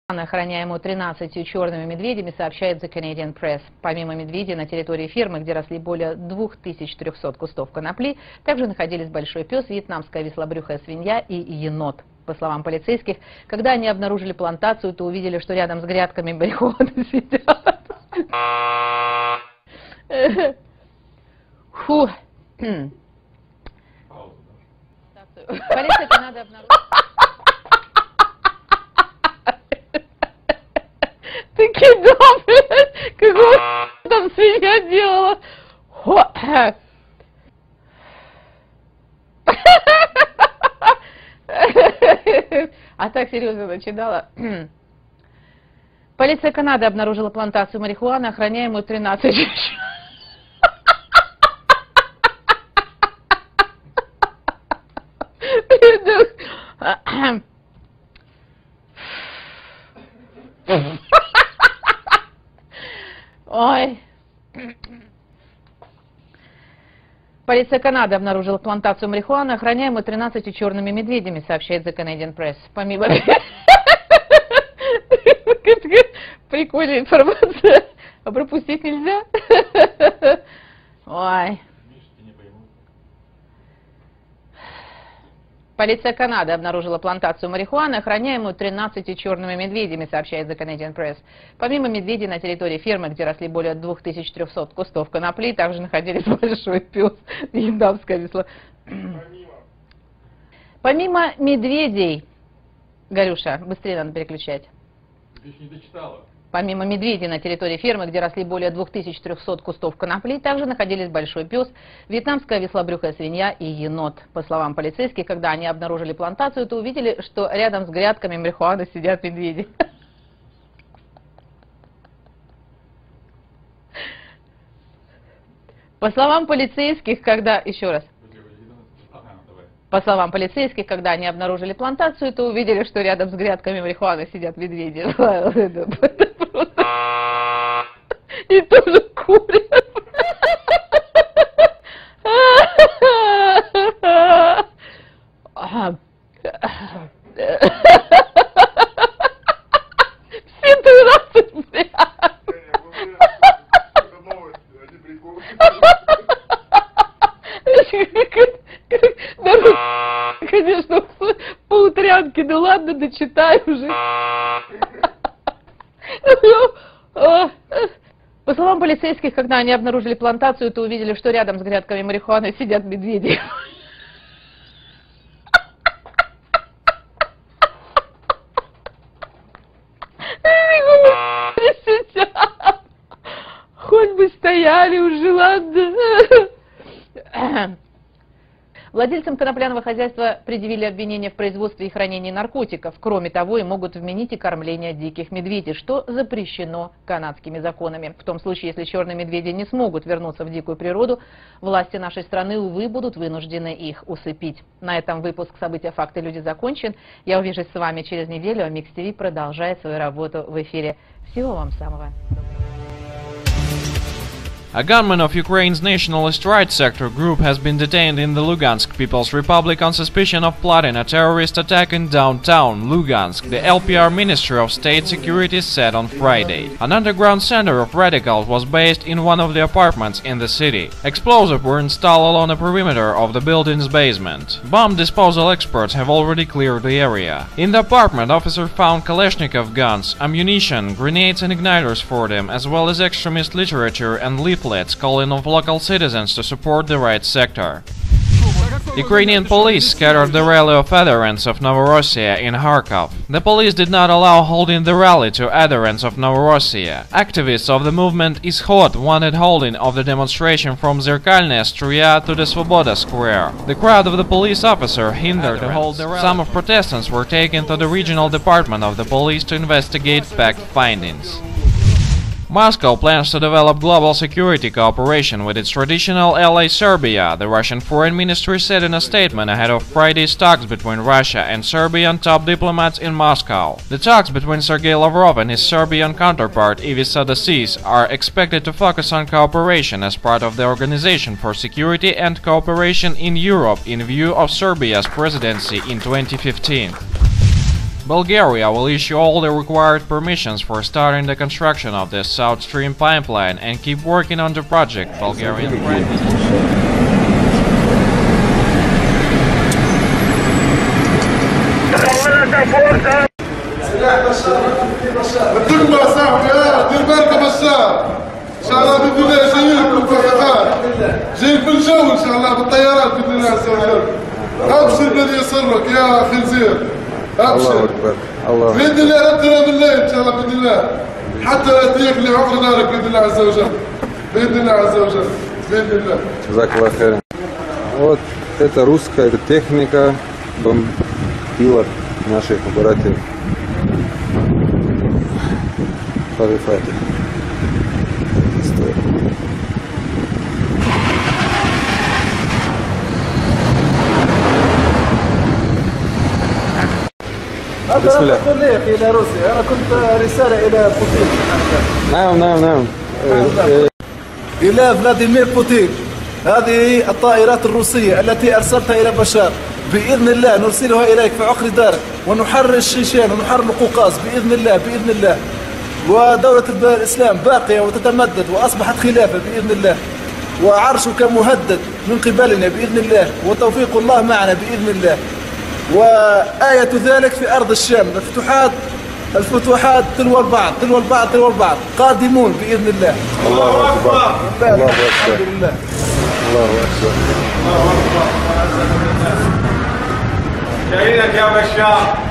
охраняемую 13 черными медведями, сообщает The Canadian Press. Помимо медведей, на территории фермы, где росли более 2300 кустов конопли, также находились большой пес, вьетнамская вислобрюхая свинья и енот. По словам полицейских, когда они обнаружили плантацию, то увидели, что рядом с грядками марихуаны сидят. Фу. Полиция Канады обнаружила... Ты кидал, блядь, какого там свинья делала? А так серьезно начинала. Полиция Канады обнаружила плантацию марихуаны, охраняемую 13 Ой. Полиция Канады обнаружила плантацию марихуаны, охраняемую 13 черными медведями, сообщает The Canadian Press. Помимо... Прикольная информация. А пропустить нельзя? Ой. Полиция Канады обнаружила плантацию марихуаны, охраняемую 13 черными медведями, сообщает The Canadian Press. Помимо медведей на территории фермы, где росли более 2300 кустов конопли, также находились большой пес, вьетнамская весла. Помимо медведей, Горюша, быстрее надо переключать. Ты еще не дочитала. Помимо медведей на территории фермы, где росли более 2300 кустов конопли, также находились большой пес, вьетнамская вислобрюхая свинья и енот. По словам полицейских, когда они обнаружили плантацию, то увидели, что рядом с грядками марихуаны сидят медведи. По словам полицейских, когда... Еще раз. По словам полицейских, когда они обнаружили плантацию, то увидели, что рядом с грядками марихуаны сидят медведи. И тоже курят. Все 13, блядь. Конечно, по утрянке, ну ладно, дочитай уже. По словам полицейских, когда они обнаружили плантацию, то увидели, что рядом с грядками марихуаны сидят медведи. Хоть бы стояли уже, ладно. Владельцам конопляного хозяйства предъявили обвинение в производстве и хранении наркотиков. Кроме того, и могут вменить и кормление диких медведей, что запрещено канадскими законами. В том случае, если черные медведи не смогут вернуться в дикую природу, власти нашей страны, увы, будут вынуждены их усыпить. На этом выпуск «События, факты, люди» закончен. Я увижусь с вами через неделю, а Микс ТВ продолжает свою работу в эфире. Всего вам самого доброго. A gunman of Ukraine's nationalist right sector group has been detained in the Lugansk People's Republic on suspicion of plotting a terrorist attack in downtown Lugansk, the LPR Ministry of State Security said on Friday. An underground center of radicals was based in one of the apartments in the city. Explosives were installed along the perimeter of the building's basement. Bomb disposal experts have already cleared the area. In the apartment, officers found Kalashnikov guns, ammunition, grenades and igniters for them, as well as extremist literature and leaflets calling on local citizens to support the right sector. Ukrainian police scattered the rally of adherents of Novorossiya in Kharkov. The police did not allow holding the rally to adherents of Novorossiya. Activists of the movement Ishod wanted holding of the demonstration from Zerkalnaya Struya to the Svoboda Square. The crowd of the police officer hindered the hold the rally. Some of protestants were taken to the regional department of the police to investigate fact findings. Moscow plans to develop global security cooperation with its traditional ally Serbia, the Russian Foreign Ministry said in a statement ahead of Friday's talks between Russia and Serbian top diplomats in Moscow. The talks between Sergei Lavrov and his Serbian counterpart Ivica Dačić are expected to focus on cooperation as part of the Organization for Security and Cooperation in Europe in view of Serbia's presidency in 2015. Bulgaria will issue all the required permissions for starting the construction of the South Stream pipeline and keep working on the project, Bulgarian Prime Minister. ان شاء الله باذن الله جايين بالفخاخات جايين بالجو ان شاء الله بالطيارات باذن الله عز وجل. ابشر الذي يسرك يا خنزير ابشر. باذن الله ربنا بالليل ان شاء الله باذن الله حتى ياتيك لعقر دارك باذن الله عز وجل. باذن الله عز وجل باذن الله. جزاك الله خير. Вот это русская техника, бомбила наших братьев. Фарифати. بسم الله. تقول لي أخي إلى روسيا، أنا كنت رسالة إلى بوتين. نعم. إلى فلاديمير بوتين، هذه الطائرات الروسية التي أرسلتها إلى بشار بإذن الله نرسلها إليك في عقر دارك ونحرر الشيشان ونحرر القوقاز بإذن الله. ودولة الإسلام باقية وتتمدد وأصبحت خلافة بإذن الله، وعرشك مهدد من قبلنا بإذن الله، وتوفيق الله معنا بإذن الله. وآية ذلك في أرض الشام، الفتوحات تلو البعض قادمون بإذن الله. الله أكبر. الحمد لله. الله أكبر. شاهدك يا بشار.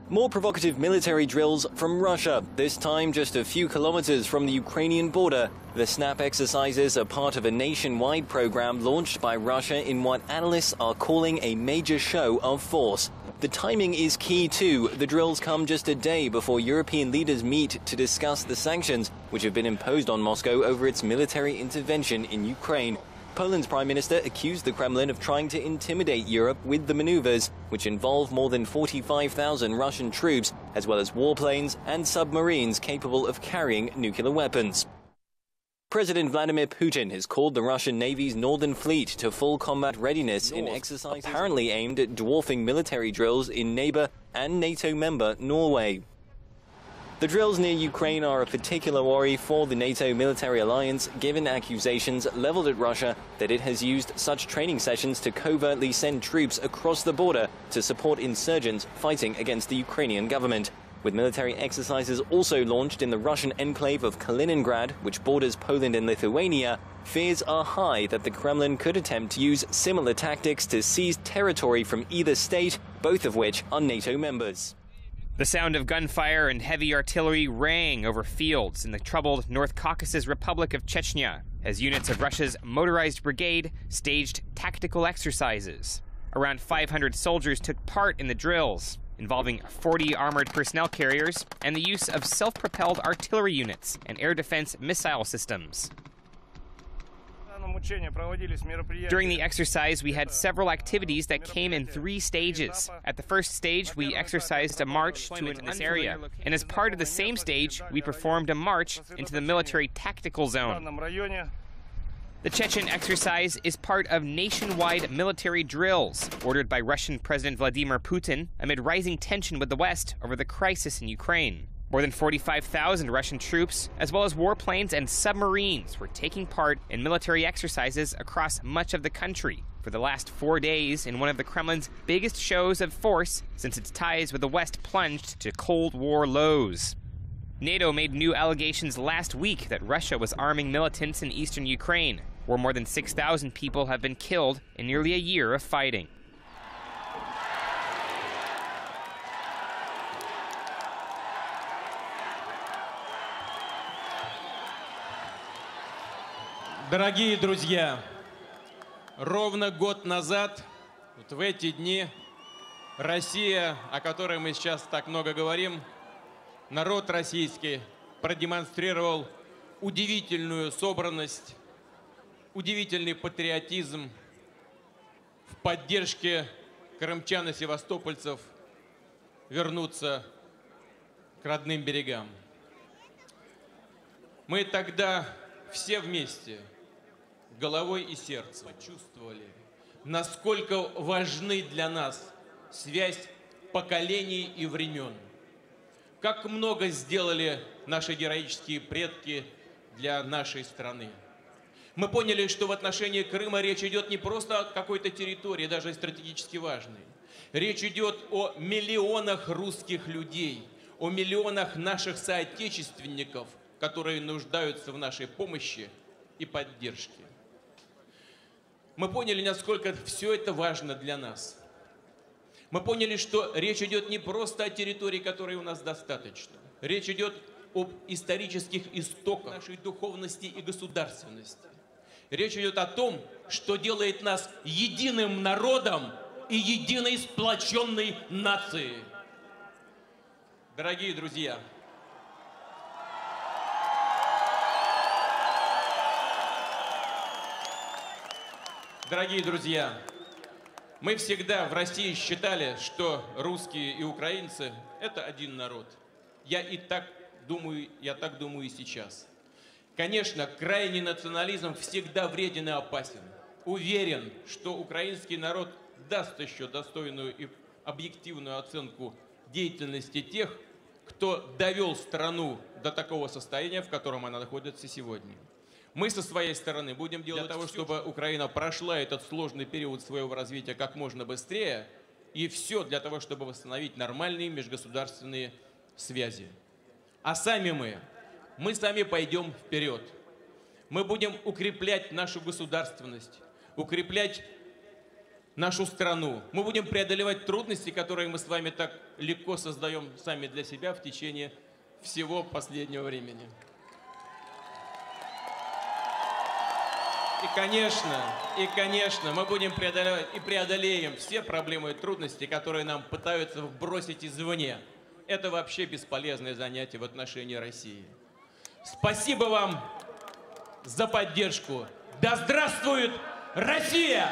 More provocative military drills from Russia, this time just a few kilometers from the Ukrainian border. The SNAP exercises are part of a nationwide program launched by Russia in what analysts are calling a major show of force. The timing is key too. The drills come just a day before European leaders meet to discuss the sanctions which have been imposed on Moscow over its military intervention in Ukraine. Poland's Prime Minister accused the Kremlin of trying to intimidate Europe with the maneuvers, which involve more than 45,000 Russian troops, as well as warplanes and submarines capable of carrying nuclear weapons. President Vladimir Putin has called the Russian Navy's Northern Fleet to full combat readiness in exercises apparently aimed at dwarfing military drills in neighbor and NATO member Norway. The drills near Ukraine are a particular worry for the NATO military alliance, given accusations leveled at Russia that it has used such training sessions to covertly send troops across the border to support insurgents fighting against the Ukrainian government. With military exercises also launched in the Russian enclave of Kaliningrad, which borders Poland and Lithuania, fears are high that the Kremlin could attempt to use similar tactics to seize territory from either state, both of which are NATO members. The sound of gunfire and heavy artillery rang over fields in the troubled North Caucasus Republic of Chechnya as units of Russia's motorized brigade staged tactical exercises. Around 500 soldiers took part in the drills, involving 40 armored personnel carriers and the use of self-propelled artillery units and air defense missile systems. During the exercise, we had several activities that came in 3 stages. At the first stage, we exercised a march to this area, and as part of the same stage, we performed a march into the military tactical zone. The Chechen exercise is part of nationwide military drills ordered by Russian President Vladimir Putin amid rising tension with the West over the crisis in Ukraine. More than 45,000 Russian troops, as well as warplanes and submarines, were taking part in military exercises across much of the country for the last 4 days in one of the Kremlin's biggest shows of force since its ties with the West plunged to Cold War lows. NATO made new allegations last week that Russia was arming militants in eastern Ukraine, where more than 6,000 people have been killed in nearly a year of fighting. Дорогие друзья, ровно год назад, вот в эти дни, Россия, о которой мы сейчас так много говорим, народ российский продемонстрировал удивительную собранность, удивительный патриотизм в поддержке крымчан и севастопольцев вернуться к родным берегам. Мы тогда все вместе головой и сердцем почувствовали, насколько важны для нас связь поколений и времен. Как много сделали наши героические предки для нашей страны. Мы поняли, что в отношении Крыма речь идет не просто о какой-то территории, даже стратегически важной. Речь идет о миллионах русских людей, о миллионах наших соотечественников, которые нуждаются в нашей помощи и поддержке. Мы поняли, насколько все это важно для нас. Мы поняли, что речь идет не просто о территории, которой у нас достаточно. Речь идет об исторических истоках нашей духовности и государственности. Речь идет о том, что делает нас единым народом и единой сплоченной нацией. Дорогие друзья, мы всегда в России считали, что русские и украинцы – это один народ. Я так думаю и сейчас. Конечно, крайний национализм всегда вреден и опасен. Уверен, что украинский народ даст еще достойную и объективную оценку деятельности тех, кто довел страну до такого состояния, в котором она находится сегодня. Мы со своей стороны будем делать для того, чтобы Украина прошла этот сложный период своего развития как можно быстрее, и все для того, чтобы восстановить нормальные межгосударственные связи. А сами мы сами пойдем вперед. Мы будем укреплять нашу государственность, укреплять нашу страну. Мы будем преодолевать трудности, которые мы с вами так легко создаем сами для себя в течение всего последнего времени. И, конечно, мы будем преодолевать и преодолеем все проблемы и трудности, которые нам пытаются вбросить извне. Это вообще бесполезное занятие в отношении России. Спасибо вам за поддержку. Да здравствует Россия!